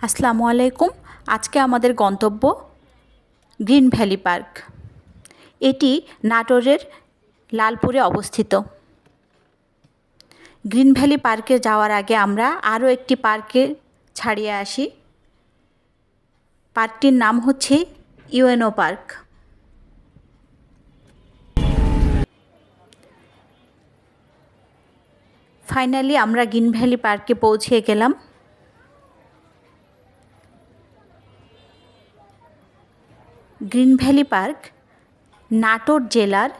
আসসালামু আলাইকুম। আজকে আমাদের গন্তব্য গ্রিন ভ্যালি পার্ক। এটি নাটোরের লালপুরে অবস্থিত। গ্রিন ভ্যালি পার্কে যাওয়ার আগে আমরা আরও একটি পার্কে ছাড়িয়ে আসি। পার্কটির নাম হচ্ছে ইউএনও পার্ক। ফাইনালি আমরা গ্রিন ভ্যালি পার্কে পৌঁছে গেলাম। গ্রিন ভ্যালি পার্ক নাটোর জেলার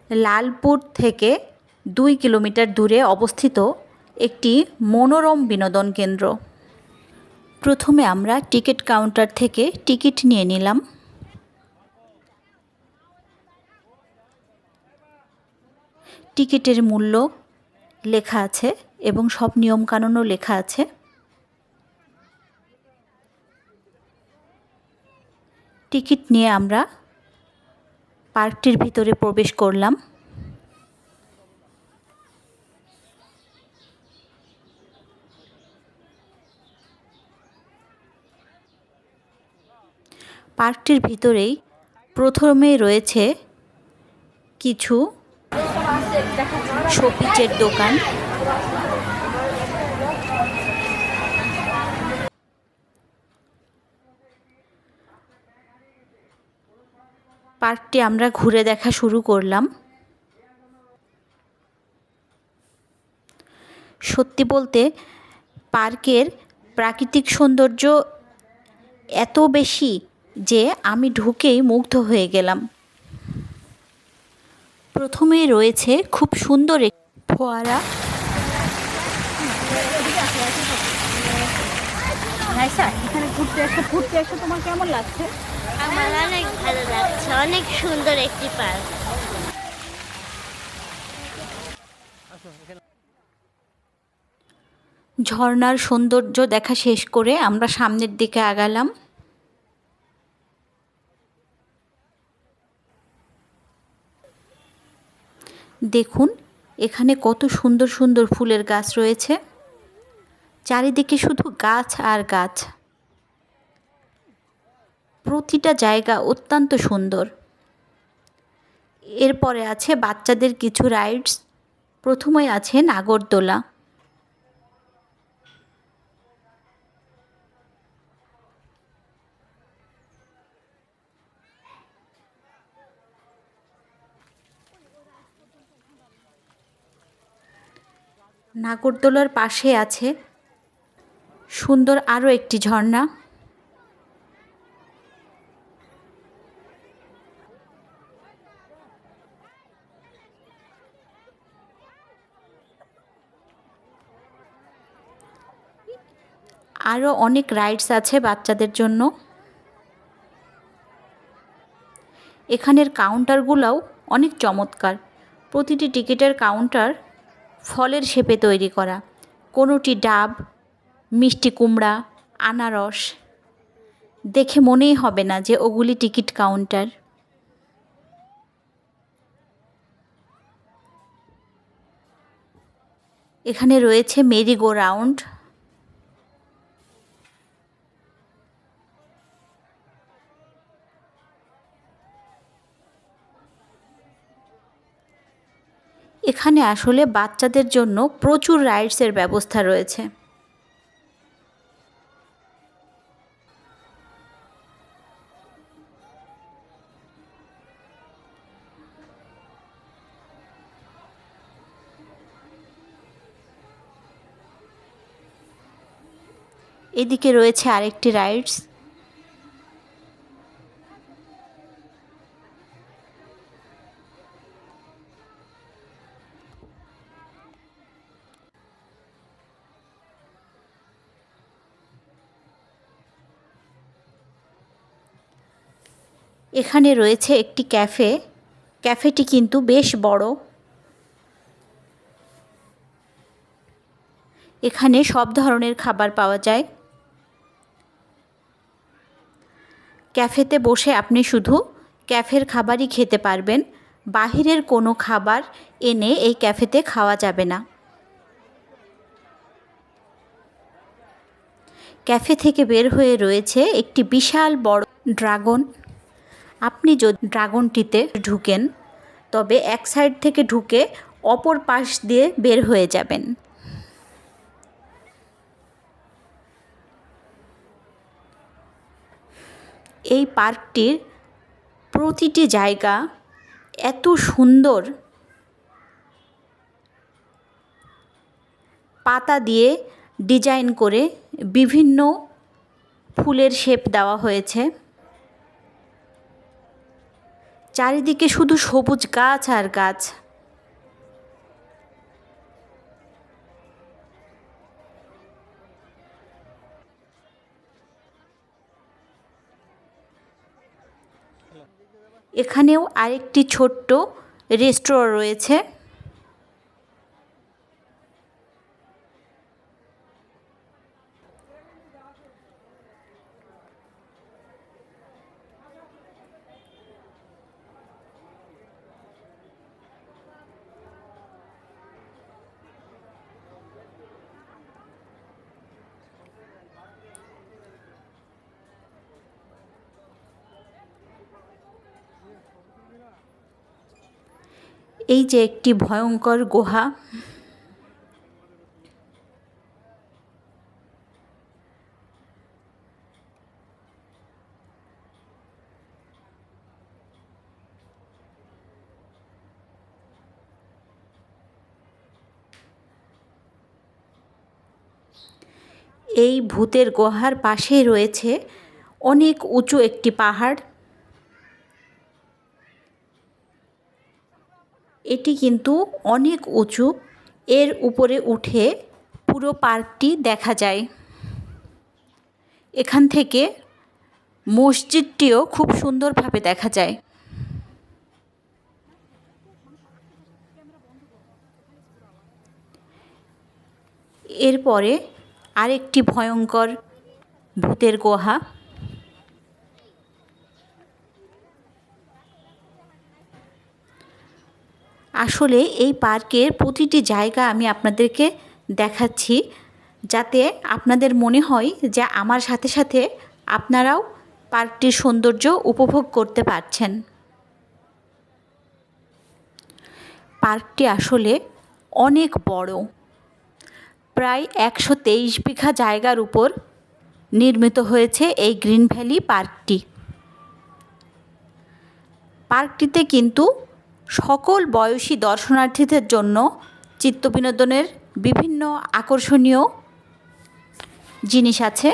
লালপুর থেকে 2 কিলোমিটার দূরে অবস্থিত একটি মনোরম বিনোদন কেন্দ্র। প্রথমে আমরা টিকিট কাউন্টার থেকে টিকিট নিয়ে নিলাম। টিকিটের মূল্য লেখা আছে এবং সব নিয়মকানুনও লেখা আছে। টিকিট নিয়ে আমরা পার্কটির ভিতরে প্রবেশ করলাম। পার্কটির ভিতরেই প্রথমেই রয়েছে কিছু শোপিসের দোকান। পার্কটি আমরা ঘুরে দেখা শুরু করলাম। সত্যি বলতে পার্কের প্রাকৃতিক সৌন্দর্য এত বেশি যে আমি ঢুকেই মুগ্ধ হয়ে গেলাম। প্রথমেই রয়েছে খুব সুন্দর এক ফোয়ারা। এখানে ঘুরতে এসে তোমার কেমন লাগছে? আমার অনেক ভালো লাগছে, অনেক সুন্দর একটি পার্ক। ঝর্ণার সৌন্দর্য দেখা শেষ করে আমরা সামনের দিকে আগালাম। দেখুন এখানে কত সুন্দর সুন্দর ফুলের গাছ রয়েছে। চারিদিকে শুধু গাছ আর গাছ। প্রতিটা জায়গা অত্যন্ত সুন্দর। এরপরে আছে বাচ্চাদের কিছু রাইডস। প্রথমেই আছে নাগরদোলা। নাগরদোলার পাশে আছে সুন্দর আরও একটি ঝর্ণা। আরও অনেক রাইডস আছে বাচ্চাদের জন্য। এখানের কাউন্টারগুলোও অনেক চমৎকার। প্রতিটি টিকিটের কাউন্টার ফলের শেপে তৈরি করা। কোনোটি ডাব, মিষ্টি কুমড়া, আনারস। দেখে মনেই হবে না যে ওগুলি টিকিট কাউন্টার। এখানে রয়েছে মেরি গো রাউন্ড। এখানে আসলে বাচ্চাদের জন্য প্রচুর রাইডসের ব্যবস্থা রয়েছে। এদিকে রয়েছে আরেকটি রাইডস। এখানে রয়েছে একটি ক্যাফে। ক্যাফেটি কিন্তু বেশ বড়। এখানে সব ধরনের খাবার পাওয়া যায়। ক্যাফেতে বসে আপনি শুধু ক্যাফের খাবারই খেতে পারবেন। বাহিরের কোনো খাবার এনে এই ক্যাফেতে খাওয়া যাবে না। ক্যাফে থেকে বের হয়ে রয়েছে একটি বিশাল বড় ড্রাগন। আপনি যদি ড্রাগনটিতে ঢুকেন তবে এক সাইড থেকে ঢুকে অপর পাশ দিয়ে বের হয়ে যাবেন। এই পার্কটির প্রতিটি জায়গা এত সুন্দর, পাতা দিয়ে ডিজাইন করে বিভিন্ন ফুলের শেপ দেওয়া হয়েছে। চারিদিকে শুধু সবুজ গাছ আর গাছ। এখানেও আরেকটি ছোট্ট রেস্টুরেন্ট রয়েছে। এই যে একটি ভয়ঙ্কর গুহা। এই ভূতের গুহার পাশেই রয়েছে অনেক উঁচু একটি পাহাড়। এটি কিন্তু অনেক উঁচু, এর উপরে উঠে পুরো পার্কটি দেখা যায়। এখান থেকে মসজিদটিও খুব সুন্দরভাবে দেখা যায়। এরপরে আরেকটি ভয়ঙ্কর ভূতের গুহা। আসলে এই পার্কের প্রতিটি জায়গা আমি আপনাদেরকে দেখাচ্ছি, যাতে আপনাদের মনে হয় যে আমার সাথে সাথে আপনারাও পার্কটির সৌন্দর্য উপভোগ করতে পারছেন। পার্কটি আসলে অনেক বড়, প্রায় ১২৩ বিঘা জায়গার উপর নির্মিত হয়েছে এই গ্রিন ভ্যালি পার্কটি। পার্কটিতে কিন্তু সকল বয়সী দর্শনার্থীদের জন্য চিত্তবিনোদনের বিভিন্ন আকর্ষণীয় জিনিস আছে।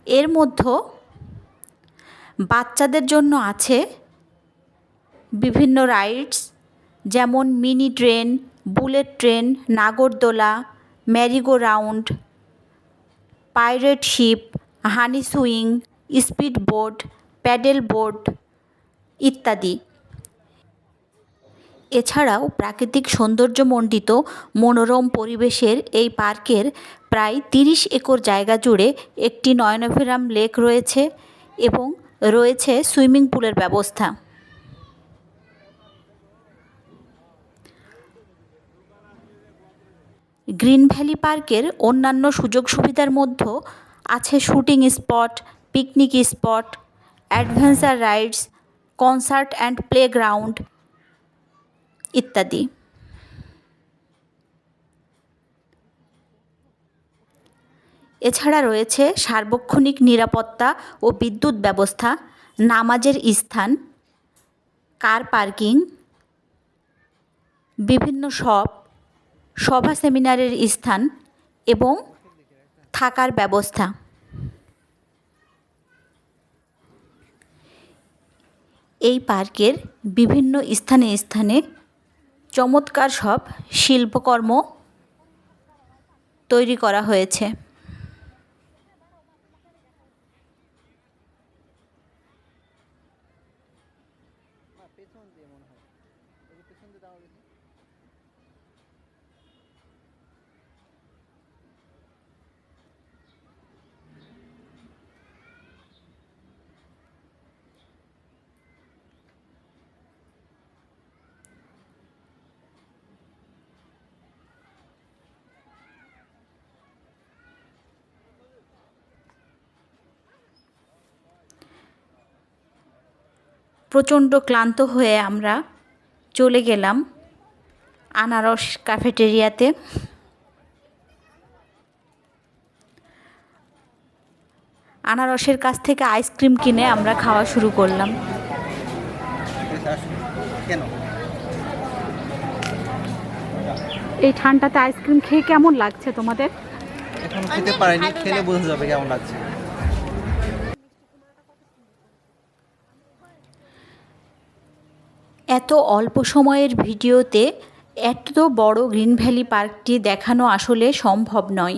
এর মধ্যে বাচ্চাদের জন্য আছে বিভিন্ন রাইডস, যেমন মিনি ট্রেন, বুলেট ট্রেন, নাগরদোলা, ম্যারিগো রাউন্ড, পাইরেট শিপ, হানি swing, speed boat, pedal boat ইত্যাদি। এছাড়াও প্রাকৃতিক সৌন্দর্যমণ্ডিত মনোরম পরিবেশের এই পার্কের প্রায় ৩০ একর জায়গা জুড়ে একটি নয়নাভিরাম লেক রয়েছে এবং রয়েছে সুইমিং পুলের ব্যবস্থা। গ্রিন ভ্যালি পার্কের অন্যান্য সুযোগ সুবিধার মধ্যে আছে shooting spot, picnic spot, adventure rides, concert and playground ইত্যাদি। এছাড়া রয়েছে সার্বক্ষণিক নিরাপত্তা ও বিদ্যুৎ ব্যবস্থা, নামাজের স্থান, কার পার্কিং, বিভিন্ন সভা সেমিনারের স্থান এবং থাকার ব্যবস্থা। এই পার্কের বিভিন্ন স্থানে স্থানে চমৎকার সব শিল্পকর্ম তৈরি করা হয়েছে। প্রচণ্ড ক্লান্ত হয়ে আমরা চলে গেলাম আনারস ক্যাফেটেরিয়াতে। আনারসের কাছ থেকে আইসক্রিম কিনে আমরা খাওয়া শুরু করলাম। এই ঠান্ডাতে আইসক্রিম খেয়ে কেমন লাগছে তোমাদের? এখনো খেতে পারিনি, খেলে বোঝা যাবে কেমন লাগছে। এত অল্প সময়ের ভিডিওতে এত বড় গ্রিন ভ্যালি পার্কটি দেখানো আসলে সম্ভব নয়।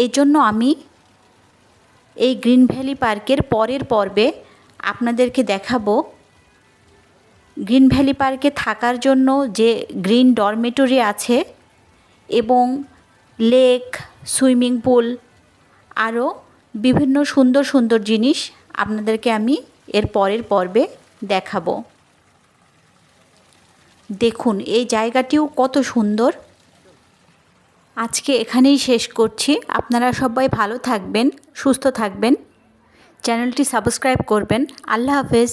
এজন্য আমি এই গ্রিন ভ্যালি পার্কের পরের পর্বে আপনাদেরকে দেখাবো গ্রিন ভ্যালি পার্কে থাকার জন্য যে গ্রিন ডরমেটরি আছে এবং লেক, সুইমিং পুল, আরও বিভিন্ন সুন্দর সুন্দর জিনিস আপনাদেরকে আমি এর পরের পর্বে দেখাবো। দেখুন এই জায়গাটিও কত সুন্দর। আজকে এখানেই শেষ করছি। আপনারা সবাই ভালো থাকবেন, সুস্থ থাকবেন, চ্যানেলটি সাবস্ক্রাইব করবেন। আল্লাহ হাফেজ।